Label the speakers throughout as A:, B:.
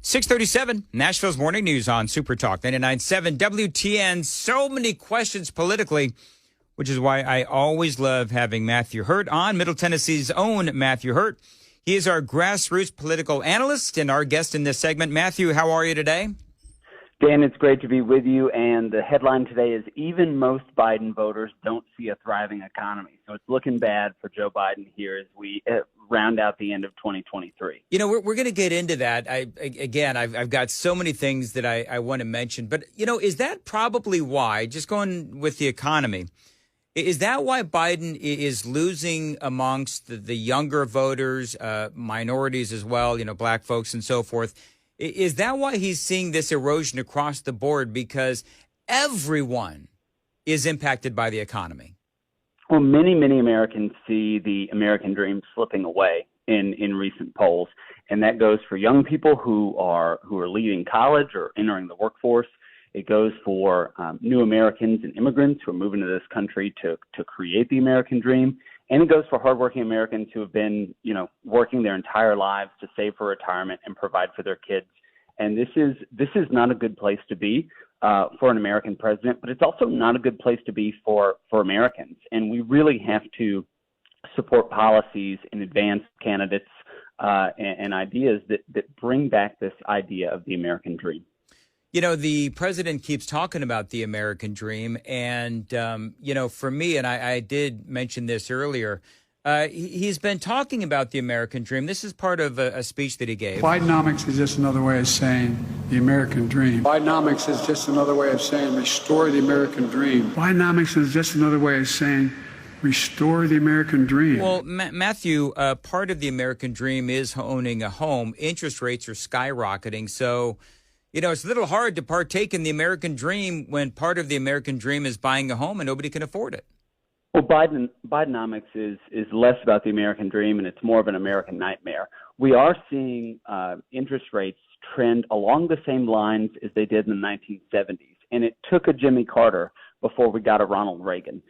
A: 637, Nashville's Morning News on SuperTalk 99.7 WTN. So many questions politically, which is why I always love having Matthew Hurtt on, Middle Tennessee's own Matthew Hurtt. He is our Grassroots political analyst and our guest in this segment. Matthew, how are you today?
B: Dan, it's great to be with you. And the headline today is even most Biden voters don't see a thriving economy. So it's looking bad for Joe Biden here as we round out the end of 2023.
A: You know, we're going to get into that. I've got so many things that I want to mention. But, you know, is that probably why, just going with the economy, is that why Biden is losing amongst the younger voters, minorities as well, you know, black folks and so forth? Is that why he's seeing this erosion across the board? Because everyone is impacted by the economy.
B: Well, many Americans see the American dream slipping away in recent polls, and that goes for young people who are leaving college or entering the workforce. It goes for new Americans and immigrants who are moving to this country to create the American dream. And it goes for hardworking Americans who have been, you know, working their entire lives to save for retirement and provide for their kids. And this is not a good place to be for an American president, but it's also not a good place to be for Americans. And we really have to support policies and advance candidates and ideas that bring back this idea of the American dream.
A: You know, the president keeps talking about the American dream. And, you know, for me, and I did mention this earlier, he's been talking about the American dream. This is part of a speech that he gave.
C: Bidenomics is just another way of saying the American dream. Bidenomics is just another way of saying restore the American dream. Bidenomics is just another way of saying restore the American dream.
A: Well, Matthew, part of the American dream is owning a home. Interest rates are skyrocketing. So, you know, it's a little hard to partake in the American dream when part of the American dream is buying a home and nobody can afford it.
B: Well, Bidenomics is less about the American dream, and it's more of an American nightmare. We are seeing interest rates trend along the same lines as they did in the 1970s, and it took a Jimmy Carter before we got a Ronald Reagan.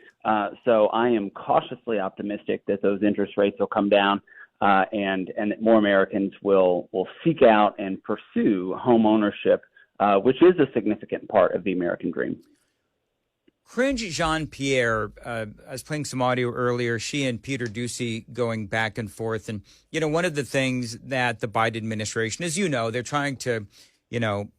B: So I am cautiously optimistic that those interest rates will come down. And that more Americans will seek out and pursue home ownership, which is a significant part of the American dream.
A: Cringe Jean-Pierre, I was playing some audio earlier, she and Peter Doocy going back and forth. And, you know, one of the things that the Biden administration, as you know, they're trying to, you know,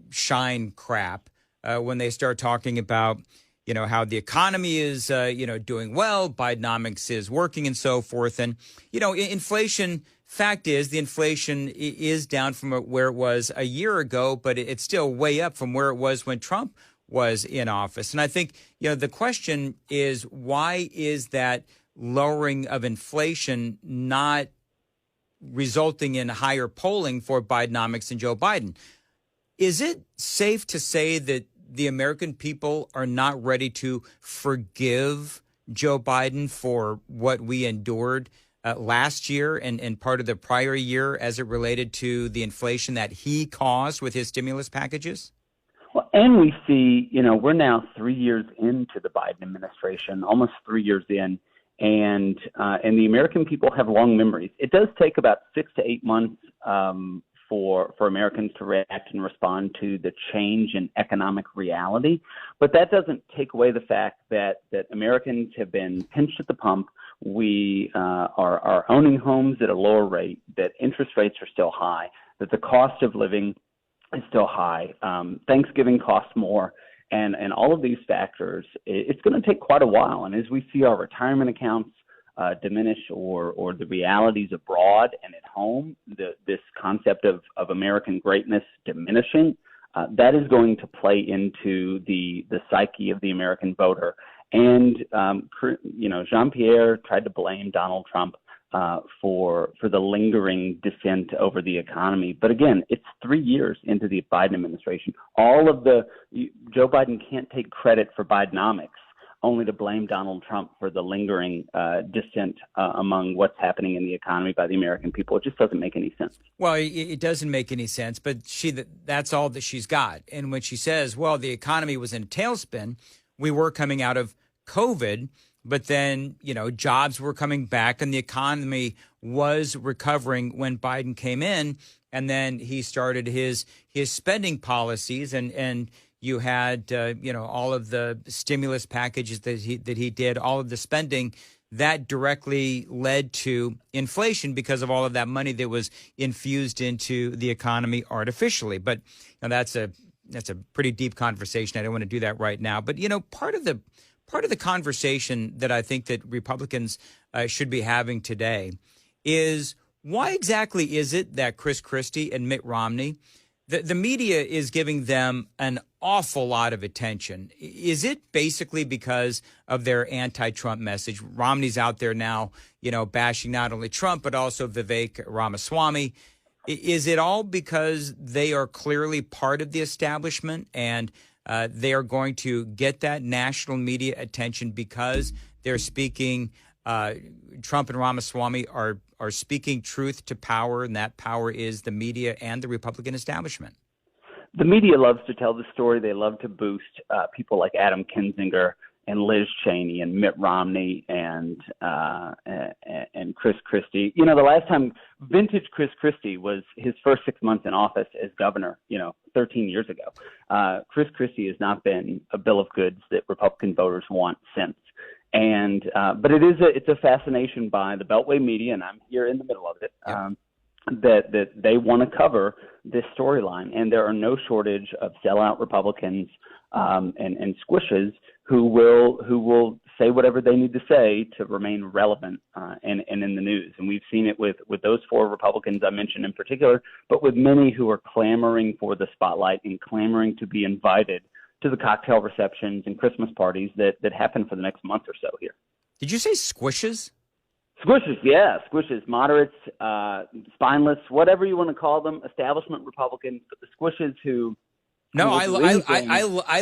A: shine crap when they start talking about, you know, how the economy is, you know, doing well, Bidenomics is working and so forth. And, you know, inflation, fact is the inflation is down from where it was a year ago, but it's still way up from where it was when Trump was in office. And I think, you know, the question is, why is that lowering of inflation not resulting in higher polling for Bidenomics and Joe Biden? Is it safe to say that the American people are not ready to forgive Joe Biden for what we endured last year and part of the prior year as it related to the inflation that he caused with his stimulus packages?
B: Well, and we see, you know, we're now 3 years into the Biden administration, almost 3 years in, and the American people have long memories. It does take about 6 to 8 months for Americans to react and respond to the change in economic reality. But that doesn't take away the fact that Americans have been pinched at the pump. We are owning homes at a lower rate, that interest rates are still high, that the cost of living is still high. Thanksgiving costs more. And all of these factors, it's going to take quite a while. And as we see our retirement accounts diminish or the realities abroad and at home, this concept of American greatness diminishing, that is going to play into the psyche of the American voter. And, you know, Jean-Pierre tried to blame Donald Trump for the lingering dissent over the economy. But again, it's 3 years into the Biden administration. Joe Biden can't take credit for Bidenomics, only to blame Donald Trump for the lingering dissent among what's happening in the economy by the American people. It just doesn't make any sense.
A: Well, it doesn't make any sense, but that's all that she's got. And when she says, well, the economy was in a tailspin, we were coming out of COVID, but then, you know, jobs were coming back and the economy was recovering when Biden came in. and then he started his spending policies, and you had all of the stimulus packages that he did, all of the spending that directly led to inflation because of all of that money that was infused into the economy artificially. But that's a pretty deep conversation. I don't want to do that right now. But part of the conversation that I think that Republicans should be having today is, why exactly is it that Chris Christie and Mitt Romney, the media is giving them an awful lot of attention? Is it basically because of their anti-Trump message? Romney's out there now, bashing not only Trump, but also Vivek Ramaswamy. Is it all because they are clearly part of the establishment and they are going to get that national media attention because they're speaking, Trump and Ramaswamy are speaking truth to power, and that power is the media and the Republican establishment?
B: The media loves to tell the story. They love to boost people like Adam Kinzinger and Liz Cheney and Mitt Romney and Chris Christie. The last time vintage Chris Christie was his first 6 months in office as governor, 13 years ago. Chris Christie has not been a bill of goods that Republican voters want since. And but it's a fascination by the Beltway media, and I'm here in the middle of it. That they want to cover this storyline, and there are no shortage of sellout Republicans and squishes who will say whatever they need to say to remain relevant and in the news. And we've seen it with those four Republicans I mentioned in particular, but with many who are clamoring for the spotlight and clamoring to be invited to the cocktail receptions and Christmas parties that happen for the next month or so here.
A: Did you say squishes?
B: Squishes, yeah, squishes, moderates, spineless, whatever you want to call them, establishment Republicans, but the squishes who.
A: No, I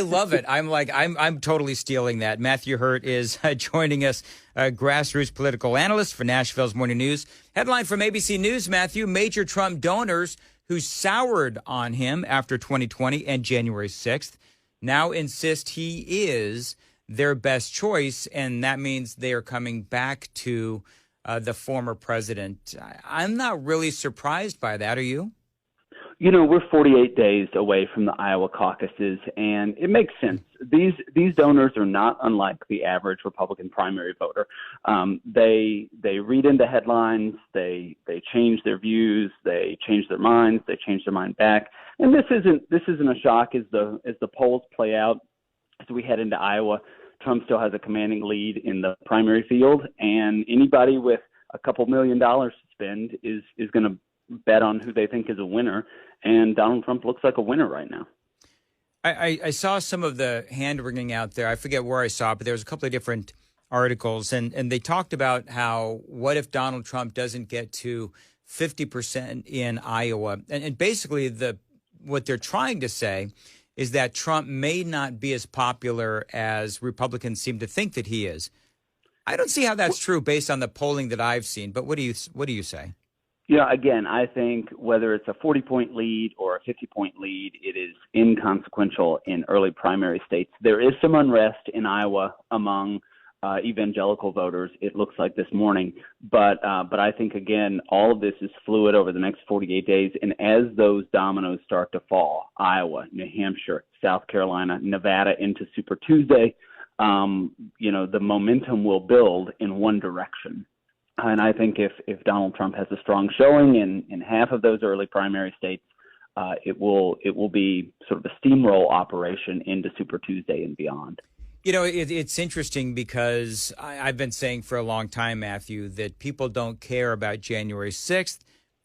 A: love it. I'm totally stealing that. Matthew Hurtt is joining us, grassroots political analyst for Nashville's Morning News. Headline from ABC News, Matthew: major Trump donors who soured on him after 2020 and January 6th now insist he is their best choice, and that means they are coming back to the former president. I'm not really surprised by that. Are you?
B: We're 48 days away from the Iowa caucuses, and it makes sense. These donors are not unlike the average Republican primary voter. They read into headlines, they change their views, they change their minds, they change their mind back. And this isn't a shock as the polls play out as we head into Iowa. Trump still has a commanding lead in the primary field, and anybody with a couple $1 million to spend is going to bet on who they think is a winner, and Donald Trump looks like a winner right now.
A: I saw some of the hand-wringing out there. I forget where I saw it, but there was a couple of different articles, and they talked about how, what if Donald Trump doesn't get to 50% in Iowa? And basically what they're trying to say is that Trump may not be as popular as Republicans seem to think that he is. I don't see how that's true based on the polling that I've seen, but what do you say?
B: Again, I think whether it's a 40-point lead or a 50-point lead, it is inconsequential in early primary states. There is some unrest in Iowa among evangelical voters, it looks like this morning. But I think, again, all of this is fluid over the next 48 days. And as those dominoes start to fall, Iowa, New Hampshire, South Carolina, Nevada into Super Tuesday, the momentum will build in one direction. And I think if Donald Trump has a strong showing in half of those early primary states, it will be sort of a steamroll operation into Super Tuesday and beyond.
A: It's interesting because I've been saying for a long time, Matthew, that people don't care about January 6th.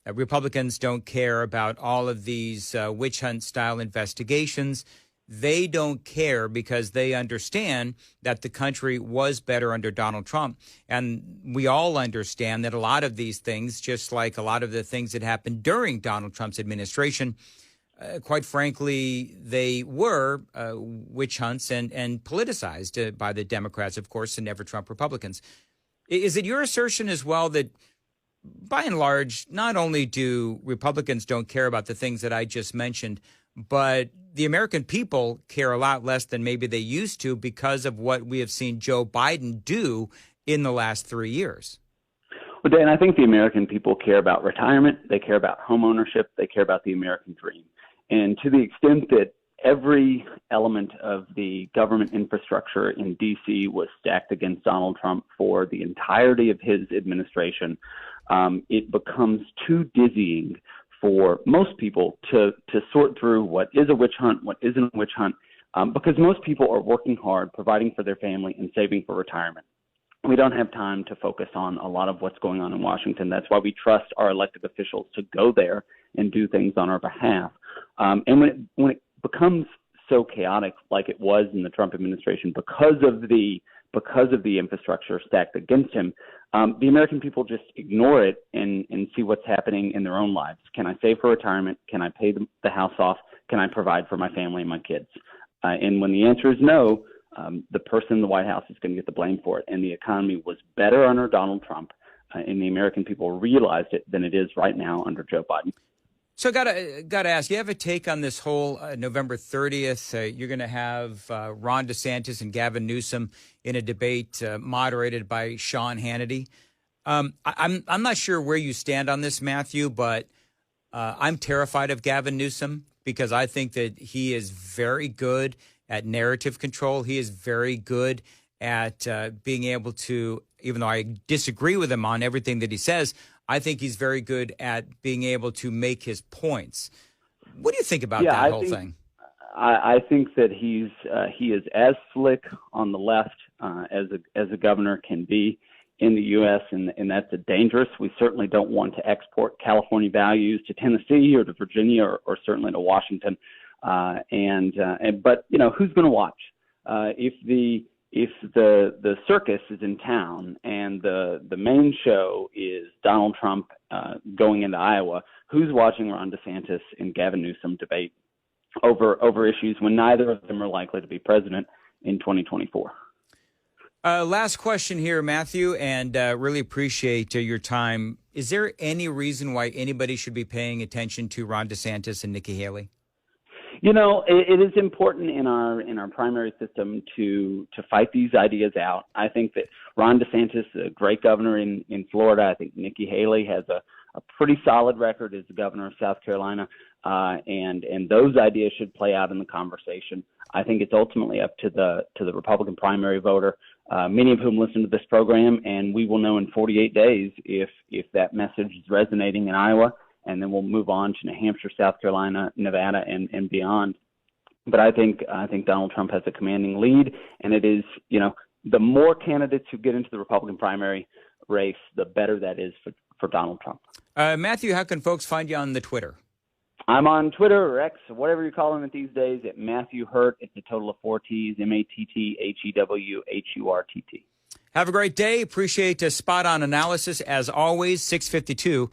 A: Republicans don't care about all of these witch hunt style investigations. They don't care because they understand that the country was better under Donald Trump. And we all understand that a lot of these things, just like a lot of the things that happened during Donald Trump's administration, quite frankly, they were witch hunts and politicized by the Democrats, of course, and never Trump Republicans. Is it your assertion as well that, by and large, not only do Republicans don't care about the things that I just mentioned, but the American people care a lot less than maybe they used to because of what we have seen Joe Biden do in the last 3 years?
B: But Dan, I think the American people care about retirement. They care about home ownership. They care about the American dream. And to the extent that every element of the government infrastructure in D.C. was stacked against Donald Trump for the entirety of his administration, it becomes too dizzying for most people to sort through what is a witch hunt, what isn't a witch hunt, because most people are working hard, providing for their family, and saving for retirement. We don't have time to focus on a lot of what's going on in Washington. That's why we trust our elected officials to go there and do things on our behalf. And when it becomes so chaotic like it was in the Trump administration because of the infrastructure stacked against him, the American people just ignore it and see what's happening in their own lives. Can I save for retirement? Can I pay the house off? Can I provide for my family and my kids? And when the answer is no, the person in the White House is going to get the blame for it. And the economy was better under Donald Trump, and the American people realized it than it is right now under Joe Biden.
A: So gotta ask, you have a take on this whole November 30th? You're going to have Ron DeSantis and Gavin Newsom in a debate moderated by Sean Hannity. I'm not sure where you stand on this, Matthew, but I'm terrified of Gavin Newsom because I think that he is very good at narrative control. He is very good at being able to, even though I disagree with him on everything that he says, I think he's very good at being able to make his points. What do you think about that whole thing?
B: I think that he is as slick on the left as a governor can be in the U.S., and that's dangerous. We certainly don't want to export California values to Tennessee or to Virginia or certainly to Washington. But who's going to watch? If the circus is in town and the main show is Donald Trump going into Iowa, who's watching Ron DeSantis and Gavin Newsom debate over issues when neither of them are likely to be president in 2024?
A: Last question here, Matthew, and really appreciate your time. Is there any reason why anybody should be paying attention to Ron DeSantis and Nikki Haley?
B: It is important in our primary system to fight these ideas out. I think that Ron DeSantis is a great governor in Florida. I think Nikki Haley has a pretty solid record as the governor of South Carolina, and those ideas should play out in the conversation. I think it's ultimately up to the Republican primary voter, many of whom listen to this program, and we will know in 48 days if that message is resonating in Iowa. And then we'll move on to New Hampshire, South Carolina, Nevada, and beyond. But I think Donald Trump has a commanding lead, and it is, the more candidates who get into the Republican primary race, the better that is for Donald Trump.
A: Matthew, how can folks find you on the Twitter?
B: I'm on Twitter or X, or whatever you're calling it these days, at Matthew Hurtt. It's a total of 4 T's, MattheWHurtt.
A: Have a great day. Appreciate spot-on analysis. As always, 652.